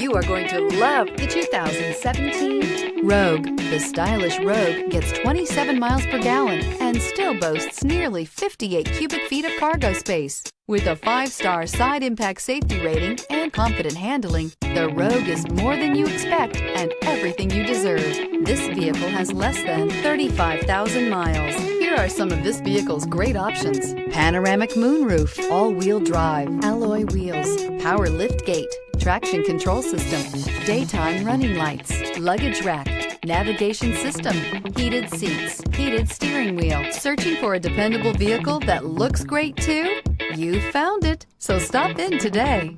You are going to love the 2017 Rogue. The stylish Rogue gets 27 miles per gallon and still boasts nearly 58 cubic feet of cargo space. With a 5-star side impact safety rating and confident handling, the Rogue is more than you expect and everything you deserve. This vehicle has less than 35,000 miles. Here are some of this vehicle's great options: panoramic moonroof, all-wheel drive, alloy wheels, power lift gate, traction control system, daytime running lights, luggage rack, navigation system, heated seats, heated steering wheel. Searching for a dependable vehicle that looks great too? You found it, so stop in today.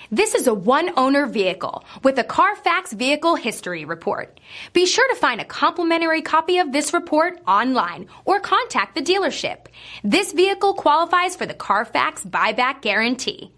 This is a one-owner vehicle with a Carfax Vehicle History Report. Be sure to find a complimentary copy of this report online or contact the dealership. This vehicle qualifies for the Carfax Buyback Guarantee.